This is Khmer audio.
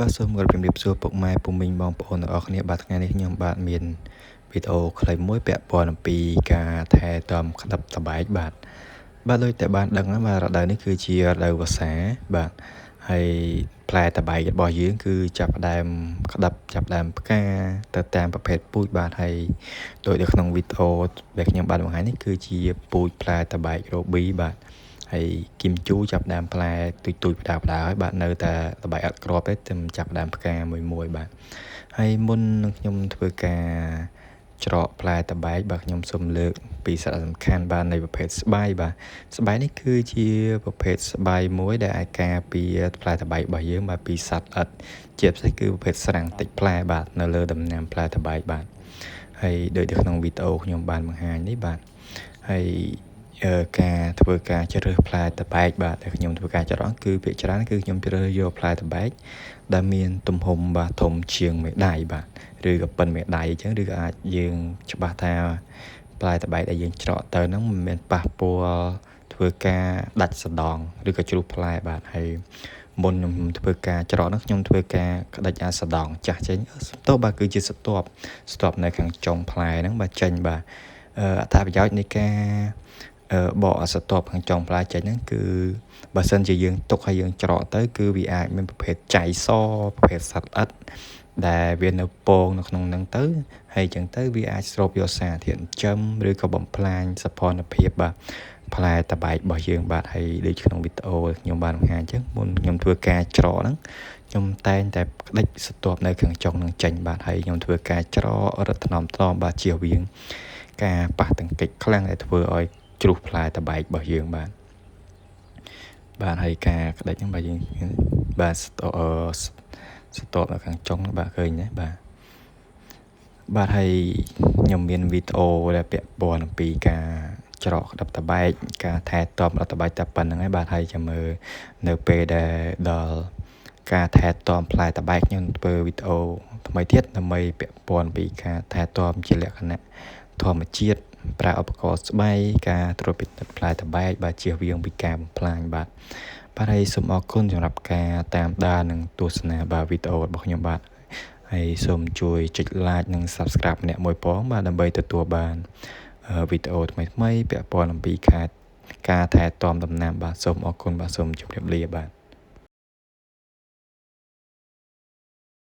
បាទសូមគោរពជំរាបសួរពុកម៉ែពុំមីងបងប្អូនទាំងអស់គ្នាបាទថ្ងៃនេះខ្ញុំបាទមានវីដេអូខ្លីមួយពាក់ព័ន្ធអំពីការថែទាំក្តាប់តបែកបាទដូចតែបានដឹងហើយបាទរដូវនេះគឺជារដូវវស្សាបាទហើយផ្លែតបែករបស់យើងគឺចាប់ផ្ដើមក្តាប់ចាប់ផ្ដើមផ្កាទៅតាមប្រភេទពូជបាទហើយដោយនៅក្នុងវីដេអូដែលខ្ញុំបានបង្ហាញនេះគឺជាពូជផ្លែតបែករ៉ូប៊ីបាទហើយគីមជូចាប់ដើមផ្លែទុយផ្ដើហើយបាទនៅតែតបែកអត់ក្របទេតែចាប់ដើមផ្កាមួយបាទហើយមុននឹងខ្ញុំធ្វើការច្រកផ្លែតបែកបាទខ្ញុំសូមលើកពីសារៈសំខាន់បាទនៃប្រភេទស្បៃបាទស្បៃនេះគឺជាប្រភេទស្បៃមួយដែលអាចការពារផ្លែតបែករបស់យើងបាទពីសត្វល្អិតជាពិសេសគឺប្រភេទស្រាំងតិចផ្លែបាទនៅលើដំណាំផ្លែតបែកបាទហើយដូចនៅក្នុងវីដេអូខ្ញុំបានបង្ហាញនេះបាទហើយការធ្វើការជ្រើសផ្លែតបែកបាទដែលខ្ញុំធ្វើការច្រកគឺភាគច្រើនគឺខ្ញុំជ្រើសយកផ្លែតបែកដែលមានទំហំបាទធំជាងមេដៃបាទឬក៏ប៉ុនមេដៃអញ្ចឹងឬក៏អាចយើងច្បាស់ថាផ្លែតបែកដែលយើងច្រកទៅហ្នឹងមិនមែនប៉ះពាល់ធ្វើការដាច់សដងឬក៏ជ្រុះផ្លែបាទហើយមុនខ្ញុំធ្វើការច្រកហ្នឹងខ្ញុំធ្វើការក្តិចអាសដងចាស់ចេញទៅបាទគឺជាស្ទាប់នៅខាងចុងផ្លែហ្នឹងបាទចេញបាទអត្ថប្រយោជន៍នៃការបកអាសតបខាងចុងផ្លែចេញហ្នឹងគឺបើសិនជាយើងទុកឲ្យយើងច្រកទៅគឺវាអាចមានប្រភេទចៃសប្រភេទសត្វល្អិតដែលវានៅពងនៅក្នុងហ្នឹងទៅហើយអញ្ចឹងទៅវាអាចស្រូបយកសារធាតុចិញ្ចឹមឬក៏បំផ្លាញសោភ័ណភាពបាទផ្លែតបែករបស់យើងបាទហើយដូចក្នុងវីដេអូខ្ញុំបានបង្ហាញអញ្ចឹងមុនខ្ញុំធ្វើការច្រកហ្នឹងខ្ញុំតែងតែក្តិចស្ទាប់នៅខាងចុងនឹងចេញបាទហើយខ្ញុំធ្វើការច្រករឹតថ្នមបាទជៀសវាងការប៉ះទង្គិចខ្លាំងដែលធ្វើឲ្យជ្រុះផ្លែតបែករបស់យើងបាទហើយការក្តិចហ្នឹងបាទយើងបាទស្ទាប់នៅខាងចុងបាទឃើញទេបាទហើយខ្ញុំមានវីដេអូដែលពាក់ព័ន្ធអំពីការច្រកក្តាប់តបែកការថែទាំក្តាប់តបែកតែប៉ុណ្្នឹងឯងបាទហើយចាំមើលនៅពេលដែលដល់ការថែទាំផ្លែតបែកខ្ញុំធ្វើវីដេអូថ្មីទៀតដើម្បីពាក់ព័ន្ធពីការថែទាំជាលក្ខណៈធម្មជាតិប្រើឧបករណ៍ស្បៃការត្រួតពិនិត្យផ្លែតបែកបាទជៀសវាងពីការបំផ្លាញបាទហើយសូមអរគុណសម្រាប់ការតាមដាននិងទស្សនាបាទវីដេអូរបស់ខ្ញុំបាទហើយសូមជួយចុច like និង subscribe ម្នាក់មួយផងបាទដើម្បីទទួលបានវីដេអូថ្មីៗពាក់ព័ន្ធអំពីការថែទាំដំណាំបាទសូមអរគុណបាទសូមជម្រាបលាបាទ